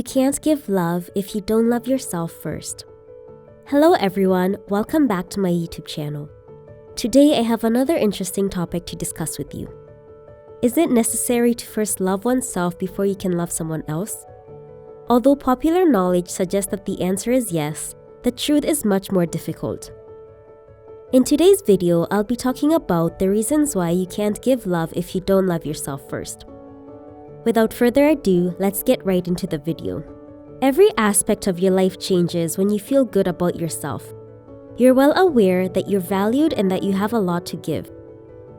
can't give love if you don't love yourself first. Hello everyone, welcome back to my YouTube channel. Today I have another interesting topic to discuss with you. Is it necessary to first love oneself before you can love someone else? Although popular knowledge suggests that the answer is yes, the truth is much more difficult. In today's video, I'll be talking about the reasons why you can't give love if you don't love yourself first. Without further ado, let's get right into the video. Every aspect of your life changes when you feel good about yourself. You're well aware that you're valued and that you have a lot to give.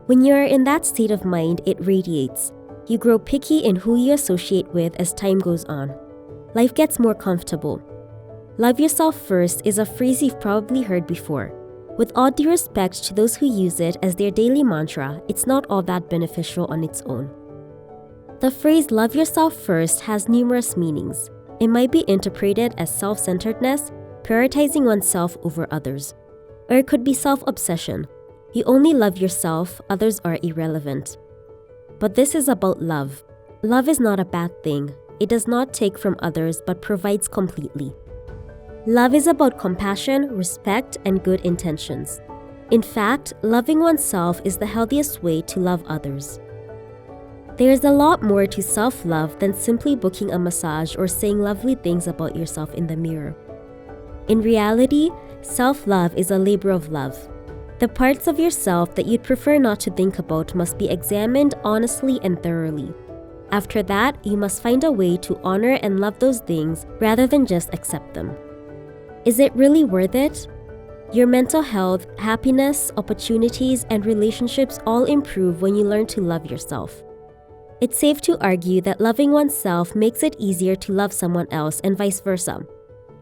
When you are in that state of mind, it radiates. You grow picky in who you associate with as time goes on. Life gets more comfortable. Love yourself first is a phrase you've probably heard before. With all due respect to those who use it as their daily mantra, it's not all that beneficial on its own. The phrase love yourself first has numerous meanings. It might be interpreted as self-centeredness, prioritizing oneself over others. Or it could be self-obsession. You only love yourself, others are irrelevant. But this is about love. Love is not a bad thing. It does not take from others but provides completely. Love is about compassion, respect, and good intentions. In fact, loving oneself is the healthiest way to love others. There is a lot more to self-love than simply booking a massage or saying lovely things about yourself in the mirror. In reality, self-love is a labor of love. The parts of yourself that you'd prefer not to think about must be examined honestly and thoroughly. After that, you must find a way to honor and love those things rather than just accept them. Is it really worth it? Your mental health, happiness, opportunities, and relationships all improve when you learn to love yourself. It's safe to argue that loving oneself makes it easier to love someone else and vice versa.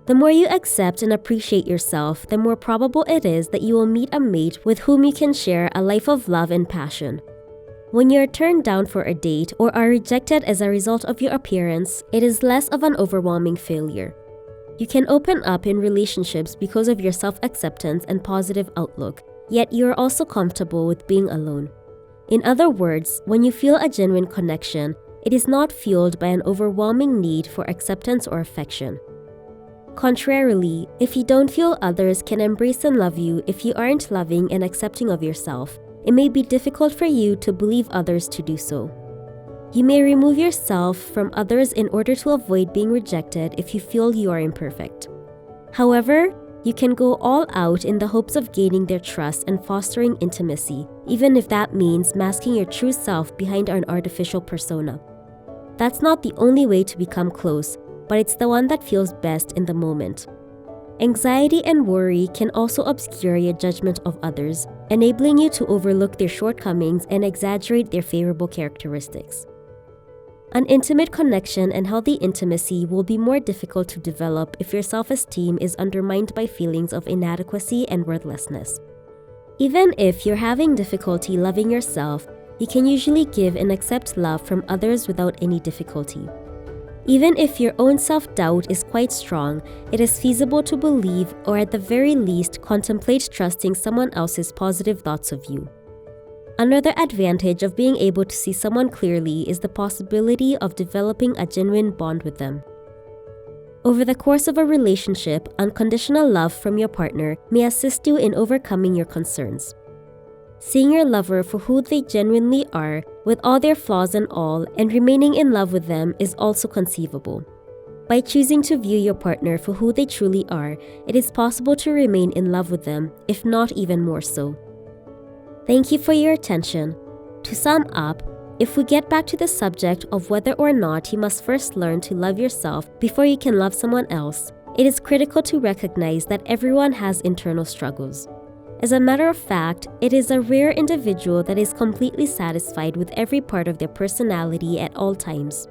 The more you accept and appreciate yourself, the more probable it is that you will meet a mate with whom you can share a life of love and passion. When you're turned down for a date or are rejected as a result of your appearance, it is less of an overwhelming failure. You can open up in relationships because of your self-acceptance and positive outlook, yet you're also comfortable with being alone. In other words, when you feel a genuine connection, it is not fueled by an overwhelming need for acceptance or affection. Contrarily, if you don't feel others can embrace and love you if you aren't loving and accepting of yourself, it may be difficult for you to believe others to do so. You may remove yourself from others in order to avoid being rejected if you feel you are imperfect. However, you can go all out in the hopes of gaining their trust and fostering intimacy, even if that means masking your true self behind an artificial persona. That's not the only way to become close, but it's the one that feels best in the moment. Anxiety and worry can also obscure your judgment of others, enabling you to overlook their shortcomings and exaggerate their favorable characteristics. An intimate connection and healthy intimacy will be more difficult to develop if your self-esteem is undermined by feelings of inadequacy and worthlessness. Even if you're having difficulty loving yourself, you can usually give and accept love from others without any difficulty. Even if your own self-doubt is quite strong, it is feasible to believe or at the very least contemplate trusting someone else's positive thoughts of you. Another advantage of being able to see someone clearly is the possibility of developing a genuine bond with them. Over the course of a relationship, unconditional love from your partner may assist you in overcoming your concerns. Seeing your lover for who they genuinely are, with all their flaws and all, and remaining in love with them is also conceivable. By choosing to view your partner for who they truly are, it is possible to remain in love with them, if not even more so. Thank you for your attention. To sum up, if we get back to the subject of whether or not you must first learn to love yourself before you can love someone else, it is critical to recognize that everyone has internal struggles. As a matter of fact, it is a rare individual that is completely satisfied with every part of their personality at all times.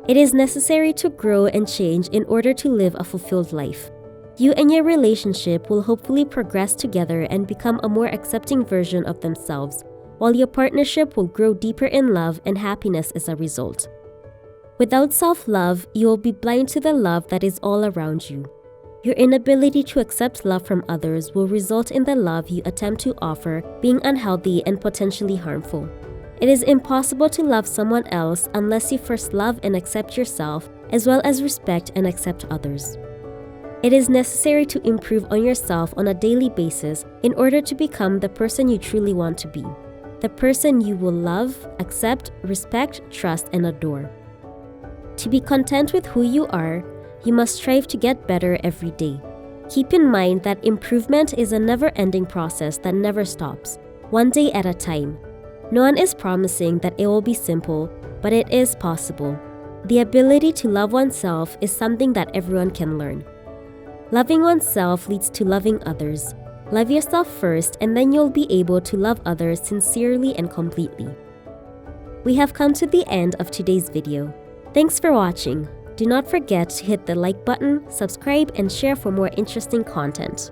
It is necessary to grow and change in order to live a fulfilled life. You and your relationship will hopefully progress together and become a more accepting version of themselves, while your partnership will grow deeper in love and happiness as a result. Without self-love, you will be blind to the love that is all around you. Your inability to accept love from others will result in the love you attempt to offer being unhealthy and potentially harmful. It is impossible to love someone else unless you first love and accept yourself as well as respect and accept others. It is necessary to improve on yourself on a daily basis in order to become the person you truly want to be, the person you will love, accept, respect, trust, and adore. To be content with who you are, you must strive to get better every day. Keep in mind that improvement is a never-ending process that never stops, one day at a time. No one is promising that it will be simple, but it is possible. The ability to love oneself is something that everyone can learn. Loving oneself leads to loving others. Love yourself first, and then you'll be able to love others sincerely and completely. We have come to the end of today's video. Thanks for watching. Do not forget to hit the like button, subscribe, and share for more interesting content.